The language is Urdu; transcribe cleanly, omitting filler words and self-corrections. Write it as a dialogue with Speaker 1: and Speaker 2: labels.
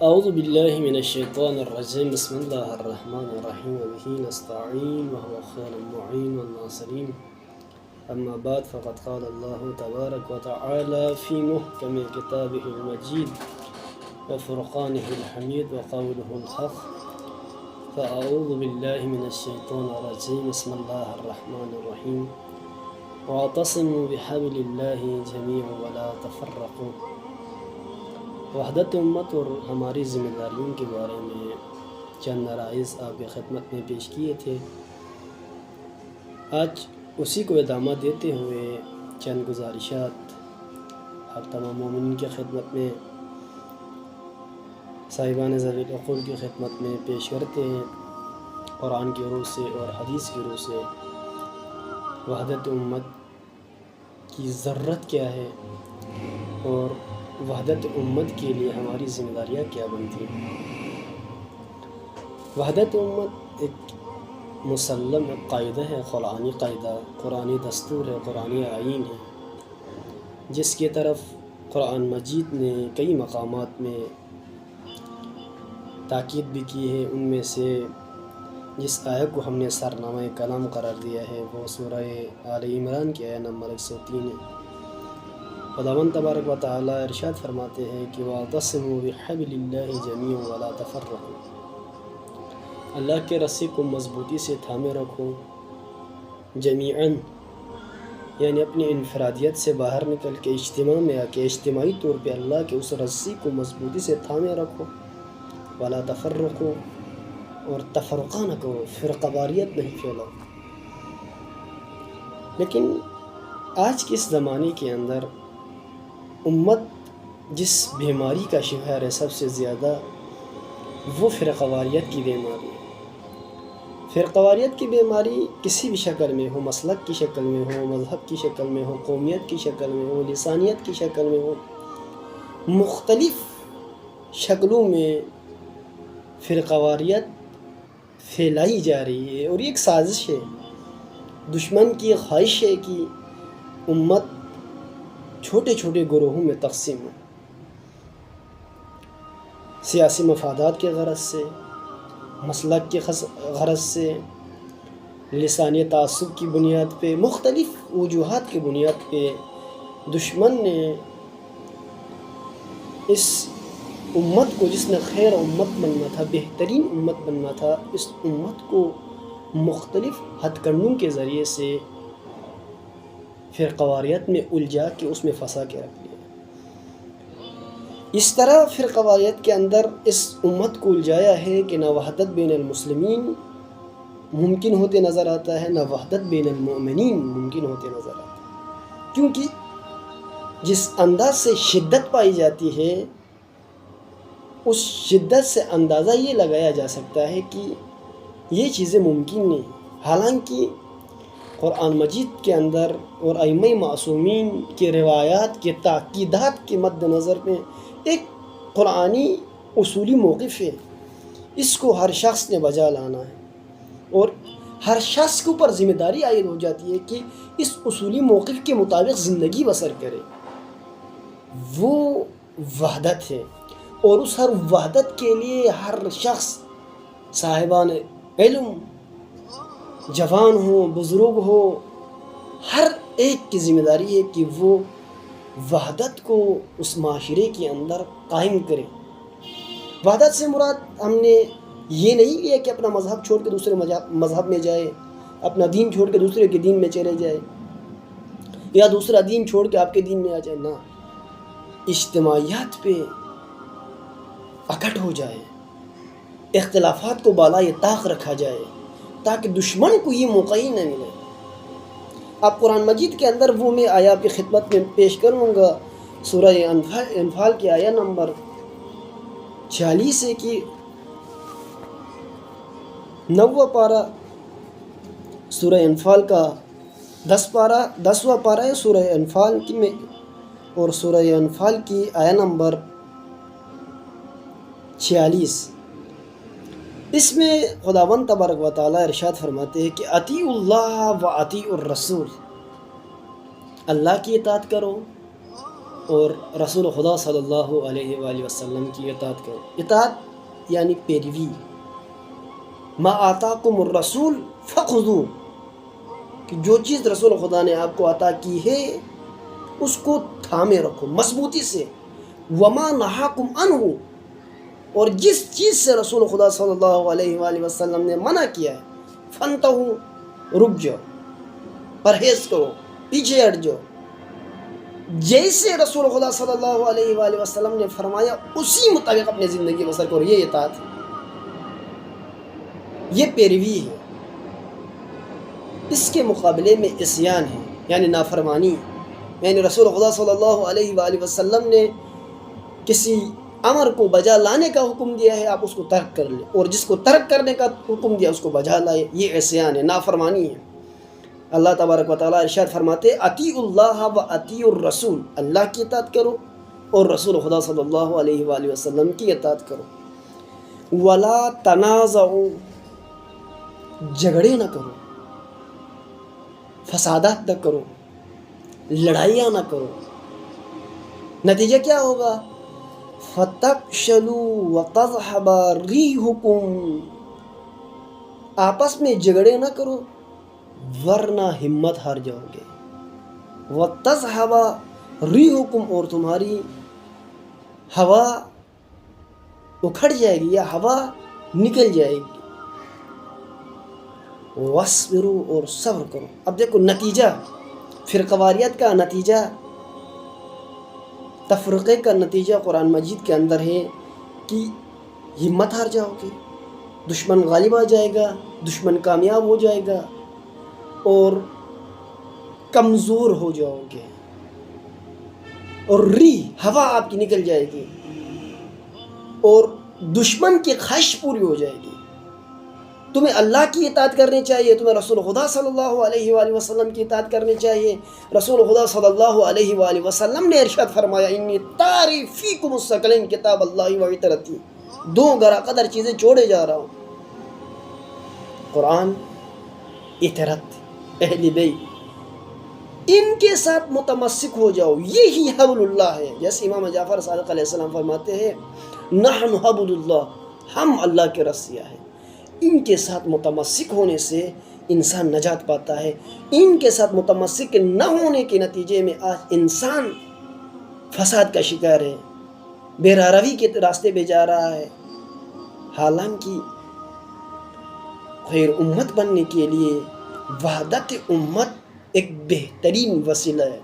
Speaker 1: اعوذ باللہ من الشیطان الرجیم بسم اللہ الرحمن الرحیم وبہ نستعین وهو خیر المعین والناصرین اما بعد فقد قال اللہ تبارک وتعالی فی محکم کتابہ المجید وفرقانہ الحمید وقولہ الحق فاعوذ باللہ من الشیطان الرجیم بسم اللہ الرحمن الرحیم واعتصموا بحبل اللہ جميعا ولا تفرقوا۔ وحدت امت اور ہماری ذمہ داریوں کے بارے میں چند عرائض آپ کی خدمت میں پیش کیے تھے۔ آج اسی کو ادامہ دیتے ہوئے چند گزارشات آپ تمام مومنین کی خدمت میں، صاحبان ذوی العقول کی خدمت میں پیش کرتے ہیں۔ قرآن کی روح سے اور حدیث کی روح سے وحدت امت کی ضرورت کیا ہے اور وحدت امت کے لیے ہماری ذمہ داریاں کیا بنتی ہیں۔ وحدت امت ایک مسلم قاعدہ ہے، قرآنی قاعدہ، قرآنی دستور ہے، قرآنی آئین ہے، جس کی طرف قرآن مجید نے کئی مقامات میں تاکید بھی کی ہے۔ ان میں سے جس آیت کو ہم نے سرنامہ کلام قرار دیا ہے وہ سورہ آل عمران کی آیت نمبر 103 ہے۔ خداوند تبارک و تعالی ارشاد فرماتے ہیں کہ وَاعْتَصِمُوا بِحَبْلِ اللَّهِ جَمِيعًا وَلَا تَفَرَّقُوا، اللہ کے رسی کو مضبوطی سے تھامے رکھو، جمیعاً یعنی اپنی انفرادیت سے باہر نکل کے اجتماع میں آ کے اجتماعی طور پہ اللہ کے اس رسی کو مضبوطی سے تھامے رکھو، وَلَا تَفَرَّقُوا اور تفرقہ نہ کرو، فرقہ واریت نہیں پھیلاؤ۔ لیکن آج کے اس زمانے کے اندر امت جس بیماری کا شکار ہے سب سے زیادہ وہ فرقہ واریت کی بیماری ہے۔ فرقہ واریت کی بیماری کسی بھی شکل میں ہو، مسلک کی شکل میں ہو، مذہب کی شکل میں ہو، قومیت کی شکل میں ہو، لسانیت کی شکل میں ہو، مختلف شکلوں میں فرقہ واریت پھیلائی جا رہی ہے، اور یہ ایک سازش ہے، دشمن کی خواہش ہے کہ امت چھوٹے چھوٹے گروہوں میں تقسیم ہو، سیاسی مفادات کے غرض سے، مسلک کے غرض سے، لسانی تعصب کی بنیاد پہ، مختلف وجوہات کی بنیاد پہ دشمن نے اس امت کو، جس نے خیر امت بننا تھا، بہترین امت بننا تھا، اس امت کو مختلف ہتھ کنڈوں کے ذریعے سے فرقہ واریت میں الجھا کے اس میں پھنسا کے رکھ لیا۔ اس طرح فرقہ واریت کے اندر اس امت کو الجھایا ہے کہ نہ وحدت بین المسلمین ممکن ہوتے نظر آتا ہے، نہ وحدت بین المؤمنین ممکن ہوتے نظر آتا ہے، کیونکہ جس انداز سے شدت پائی جاتی ہے اس شدت سے اندازہ یہ لگایا جا سکتا ہے کہ یہ چیزیں ممکن نہیں، حالانکہ قرآن مجید کے اندر اور ائمہ معصومین کے روایات کے تاکیدات کے مد نظر میں ایک قرآنی اصولی موقف ہے، اس کو ہر شخص نے بجا لانا ہے، اور ہر شخص کے اوپر ذمہ داری عائد ہو جاتی ہے کہ اس اصولی موقف کے مطابق زندگی بسر کرے۔ وہ وحدت ہے، اور اس ہر وحدت کے لیے ہر شخص، صاحبان علم، جوان ہو، بزرگ ہو، ہر ایک کی ذمہ داری ہے کہ وہ وحدت کو اس معاشرے کے اندر قائم کرے۔ وحدت سے مراد ہم نے یہ نہیں لیا کہ اپنا مذہب چھوڑ کے دوسرے مذہب میں جائے، اپنا دین چھوڑ کے دوسرے کے دین میں چلے جائے، یا دوسرا دین چھوڑ کے آپ کے دین میں آ جائے، نہ، اجتماعیات پہ اکٹھ ہو جائے، اختلافات کو بالائے طاق رکھا جائے تاکہ دشمن کو یہ موقع ہی نہ ملے۔ اب قرآن مجید کے اندر وہ میں آیا آپ کی خدمت میں پیش کروں گا، سورہ انفال کی آیت نمبر 46 ہے کہ 9واں پارہ سورہ انفال کا 10واں پارہ ہے سورہ انفال کی میں، اور سورہ انفال کی آیت نمبر 46، اس میں خداوند تبارک و تعالی ارشاد فرماتے ہیں کہ اطیعوا اللہ و اطیعوا الرسول، اللہ کی اطاعت کرو اور رسول خدا صلی اللہ علیہ وآلہ وسلم کی اطاعت کرو. اطاعت یعنی پیروی. ما آتاکم الرسول فخذوہ، کہ جو چیز رسول خدا نے آپ کو عطا کی ہے اس کو تھامے رکھو مضبوطی سے. وما نہاکم عنہ، اور جس چیز سے رسول خدا صلی اللہ علیہ وآلہ وسلم نے منع کیا ہے فانتہوا، رک جاؤ، پرہیز کرو، پیچھے ہٹ جاؤ. جیسے رسول خدا صلی اللہ علیہ وآلہ وسلم نے فرمایا اسی مطابق اپنی زندگی بسر کرو. یہ اطاعت ہے، یہ پیروی ہے. اس کے مقابلے میں عصیان ہے یعنی نافرمانی. یعنی رسول خدا صلی اللہ علیہ وآلہ وسلم نے کسی امر کو بجا لانے کا حکم دیا ہے، آپ اس کو ترک کر لیں، اور جس کو ترک کرنے کا حکم دیا اس کو بجا لائے. یہ عصیان ہے، نافرمانی ہے. اللہ تبارک و تعالیٰ ارشاد فرماتے اطیعوا اللہ و اطیعوا الرسول، اللہ کی اطاعت کرو اور رسول خدا صلی اللہ علیہ وآلہ وسلم کی اطاعت کرو. ولا تنازعوا، جھگڑے نہ کرو، فسادات نہ کرو، لڑائیاں نہ کرو. نتیجہ کیا ہوگا؟ فَتَفْشَلُوا وَتَذْهَبَ رِيحُكُمْ، آپس میں جھگڑے نہ کرو ورنہ ہمت ہار جاؤ گے. وَتَذْهَبَ رِيحُكُمْ، اور تمہاری ہوا اکھڑ جائے گی یا ہوا نکل جائے گی. وَاصْبِرُوا، اور صبر کرو. اب دیکھو نتیجہ، فرقواریت کا نتیجہ، تفرقے کا نتیجہ قرآن مجید کے اندر ہے کہ ہمت ہار جاؤ گے، دشمن غالب آ جائے گا، دشمن کامیاب ہو جائے گا اور کمزور ہو جاؤ گے، اور ہوا آپ کی نکل جائے گی اور دشمن کی خواہش پوری ہو جائے گی. تمہیں اللہ کی اطاعت کرنی چاہیے، تمہیں رسول خدا صلی اللہ علیہ وآلہ وسلم کی اطاعت کرنی چاہیے. رسول خدا صلی اللہ علیہ وآلہ وسلم نے ارشاد فرمایا انی طارق فیکم الثقلین کتاب اللہ و عترتی، دو گرا قدر چیزیں چھوڑے جا رہا ہوں، قرآن، عترت، اہل بیت، ان کے ساتھ متمسک ہو جاؤ. یہی حبل اللہ ہے. جیسے امام جعفر صادق علیہ السلام فرماتے ہیں نحن حبل اللہ، ہم اللہ کے رسیا ہیں. ان کے ساتھ متمسک ہونے سے انسان نجات پاتا ہے. ان کے ساتھ متمسک نہ ہونے کے نتیجے میں آج انسان فساد کا شکار ہے، بے راروی کے راستے پہ جا رہا ہے. حالانکہ خیر امت بننے کے لیے وحدت امت ایک بہترین وسیلہ ہے.